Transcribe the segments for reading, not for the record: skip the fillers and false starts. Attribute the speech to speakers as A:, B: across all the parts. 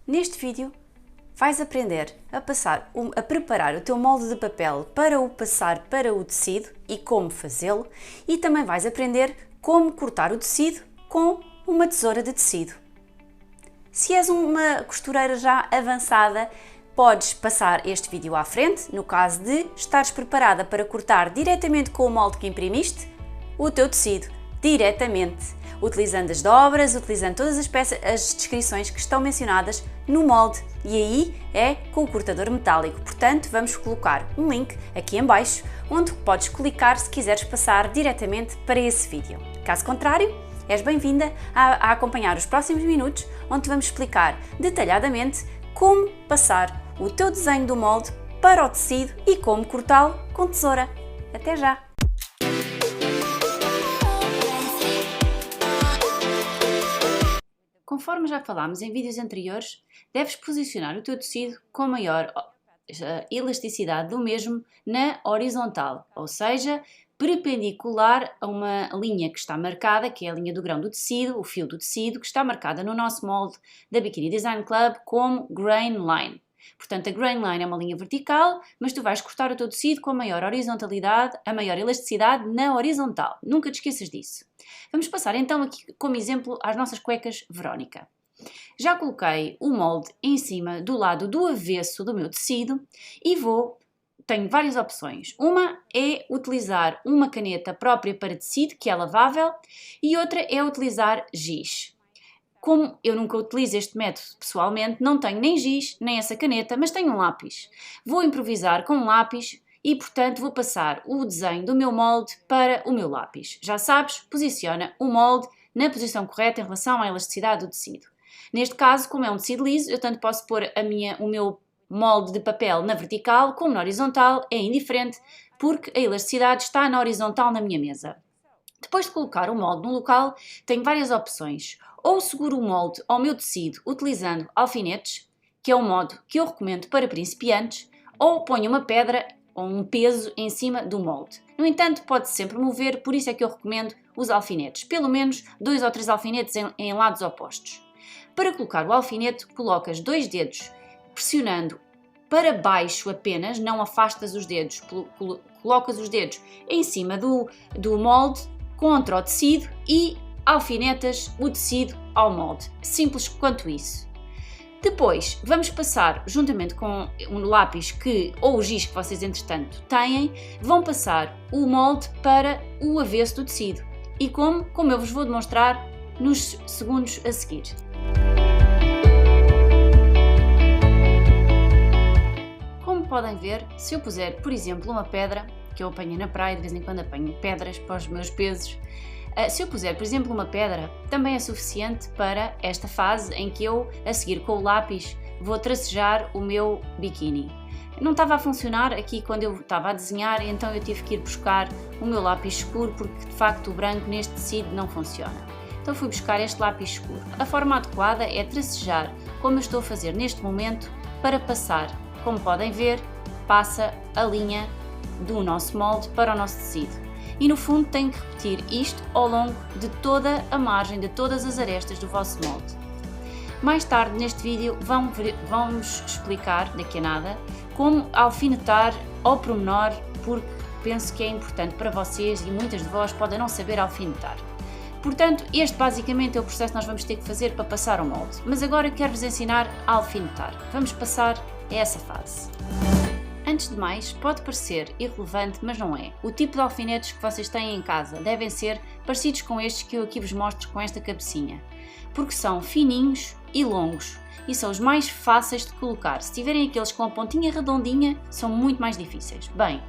A: Neste vídeo vais aprender a preparar o teu molde de papel para o passar para o tecido e como fazê-lo, e também vais aprender como cortar o tecido com uma tesoura de tecido. Se és uma costureira já avançada, podes passar este vídeo à frente, no caso de estares preparada para cortar diretamente com o molde que imprimiste o teu tecido, diretamente, utilizando as dobras, utilizando todas as peças, as descrições que estão mencionadas no molde, e aí é com o cortador metálico. Portanto, vamos colocar um link aqui em baixo, onde podes clicar se quiseres passar diretamente para esse vídeo. Caso contrário, és bem-vinda a acompanhar os próximos minutos, onde vamos explicar detalhadamente como passar o teu desenho do molde para o tecido e como cortá-lo com tesoura. Até já! Conforme já falámos em vídeos anteriores, deves posicionar o teu tecido com maior elasticidade do mesmo na horizontal, ou seja, perpendicular a uma linha que está marcada, que é a linha do grão do tecido, o fio do tecido, que está marcada no nosso molde da Bikini Design Club como grain line. Portanto, a grain line é uma linha vertical, mas tu vais cortar o teu tecido com a maior horizontalidade, a maior elasticidade na horizontal. Nunca te esqueças disso. Vamos passar então aqui como exemplo às nossas cuecas Verónica. Já coloquei o molde em cima do lado do avesso do meu tecido e tenho várias opções. Uma é utilizar uma caneta própria para tecido, que é lavável, e outra é utilizar giz. Como eu nunca utilizo este método pessoalmente, não tenho nem giz, nem essa caneta, mas tenho um lápis. Vou improvisar com um lápis e, portanto, vou passar o desenho do meu molde para o meu lápis. Já sabes, posiciona o molde na posição correta em relação à elasticidade do tecido. Neste caso, como é um tecido liso, eu tanto posso pôr o meu molde de papel na vertical como na horizontal, é indiferente, porque a elasticidade está na horizontal na minha mesa. Depois de colocar o molde no local, tenho várias opções. Ou seguro o molde ao meu tecido utilizando alfinetes, que é um modo que eu recomendo para principiantes, ou ponho uma pedra ou um peso em cima do molde. No entanto, pode-se sempre mover, por isso é que eu recomendo os alfinetes, pelo menos 2 ou 3 alfinetes em lados opostos. Para colocar o alfinete, colocas 2 dedos pressionando para baixo apenas, não afastas os dedos, colocas os dedos em cima do molde, contra o tecido e alfinetas o tecido ao molde. Simples quanto isso. Depois vamos passar, juntamente com um lápis ou o giz que vocês entretanto têm, vão passar o molde para o avesso do tecido. E como eu vos vou demonstrar nos segundos a seguir. Como podem ver, se eu puser, por exemplo, uma pedra, que eu apanho na praia, de vez em quando apanho pedras para os meus pesos, se eu puser, por exemplo, uma pedra, também é suficiente para esta fase em que eu, a seguir com o lápis, vou tracejar o meu biquíni. Não estava a funcionar aqui quando eu estava a desenhar, então eu tive que ir buscar o meu lápis escuro, porque de facto o branco neste tecido não funciona. Então fui buscar este lápis escuro. A forma adequada é tracejar, como eu estou a fazer neste momento, para passar. Como podem ver, passa a linha do nosso molde para o nosso tecido. E no fundo tenho que repetir isto ao longo de toda a margem, de todas as arestas do vosso molde. Mais tarde neste vídeo vamos explicar, daqui a nada, como alfinetar ao pormenor, porque penso que é importante para vocês e muitas de vós podem não saber alfinetar. Portanto, este basicamente é o processo que nós vamos ter que fazer para passar o molde. Mas agora quero-vos ensinar a alfinetar. Vamos passar a essa fase. Antes de mais, pode parecer irrelevante, mas não é. O tipo de alfinetes que vocês têm em casa devem ser parecidos com estes que eu aqui vos mostro com esta cabecinha, porque são fininhos e longos e são os mais fáceis de colocar. Se tiverem aqueles com a pontinha redondinha, são muito mais difíceis. Bem,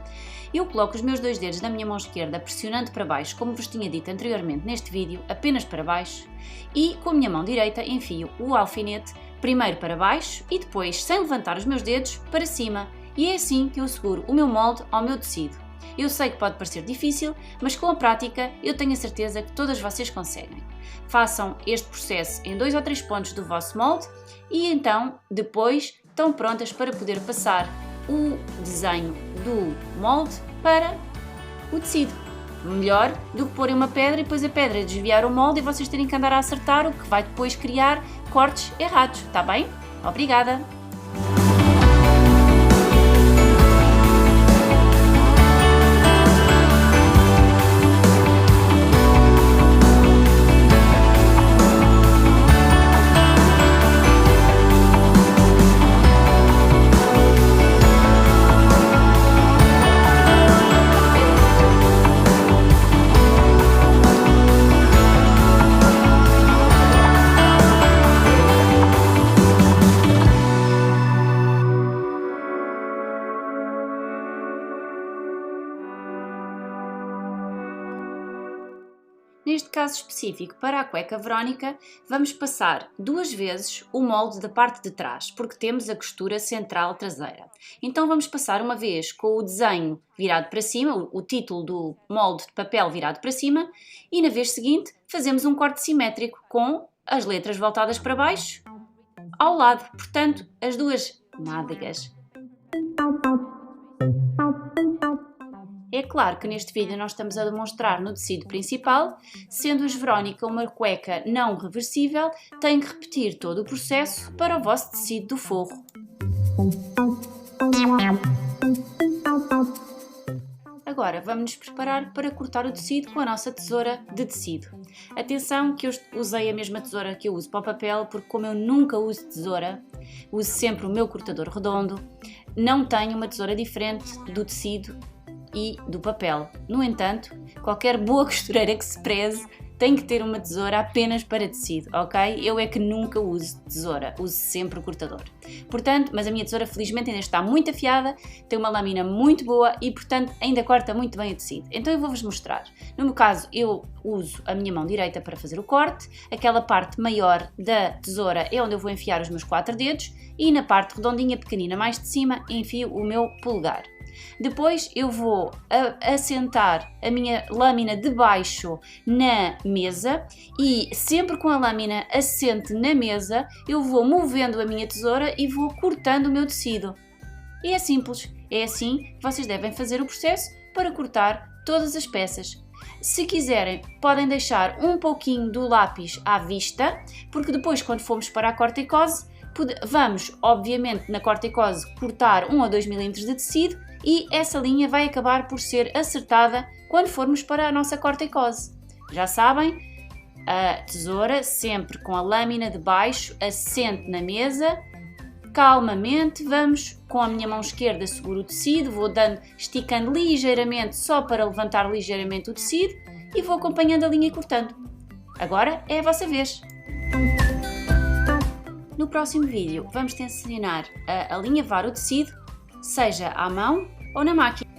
A: eu coloco os meus 2 dedos da minha mão esquerda pressionando para baixo, como vos tinha dito anteriormente neste vídeo, apenas para baixo, e com a minha mão direita enfio o alfinete primeiro para baixo e depois, sem levantar os meus dedos, para cima. E é assim que eu seguro o meu molde ao meu tecido. Eu sei que pode parecer difícil, mas com a prática eu tenho a certeza que todas vocês conseguem. Façam este processo em 2 ou 3 pontos do vosso molde e então, depois, estão prontas para poder passar o desenho do molde para o tecido. Melhor do que porem uma pedra e depois a pedra desviar o molde e vocês terem que andar a acertar, o que vai depois criar cortes errados, está bem? Obrigada! Neste caso específico, para a cueca Verónica, vamos passar 2 vezes o molde da parte de trás, porque temos a costura central traseira. Então vamos passar uma vez com o desenho virado para cima, o título do molde de papel virado para cima, e na vez seguinte fazemos um corte simétrico com as letras voltadas para baixo, ao lado, portanto, as 2 nádegas. É claro que neste vídeo nós estamos a demonstrar no tecido principal, sendo as Verónica uma cueca não reversível, tem que repetir todo o processo para o vosso tecido do forro. Agora vamos nos preparar para cortar o tecido com a nossa tesoura de tecido. Atenção que eu usei a mesma tesoura que eu uso para o papel, porque como eu nunca uso tesoura, uso sempre o meu cortador redondo, não tenho uma tesoura diferente do tecido e do papel. No entanto, qualquer boa costureira que se preze tem que ter uma tesoura apenas para tecido, ok? Eu é que nunca uso tesoura, uso sempre o cortador. Portanto, mas a minha tesoura felizmente ainda está muito afiada, tem uma lâmina muito boa e portanto ainda corta muito bem o tecido. Então eu vou-vos mostrar. No meu caso eu uso a minha mão direita para fazer o corte, aquela parte maior da tesoura é onde eu vou enfiar os meus 4 dedos e na parte redondinha pequenina mais de cima enfio o meu polegar. Depois eu vou assentar a minha lâmina de baixo na mesa e sempre com a lâmina assente na mesa eu vou movendo a minha tesoura e vou cortando o meu tecido. E é simples, é assim que vocês devem fazer o processo para cortar todas as peças. Se quiserem, podem deixar um pouquinho do lápis à vista, porque depois quando formos para a corta e cose, vamos obviamente na corta e cose cortar 1 ou 2 mm de tecido e essa linha vai acabar por ser acertada quando formos para a nossa corta e cose. Já sabem, a tesoura sempre com a lâmina de baixo assente na mesa, calmamente vamos com a minha mão esquerda seguro o tecido, vou esticando ligeiramente só para levantar ligeiramente o tecido e vou acompanhando a linha e cortando. Agora é a vossa vez! No próximo vídeo vamos te ensinar a alinhavar o tecido, seja à mão ou na máquina.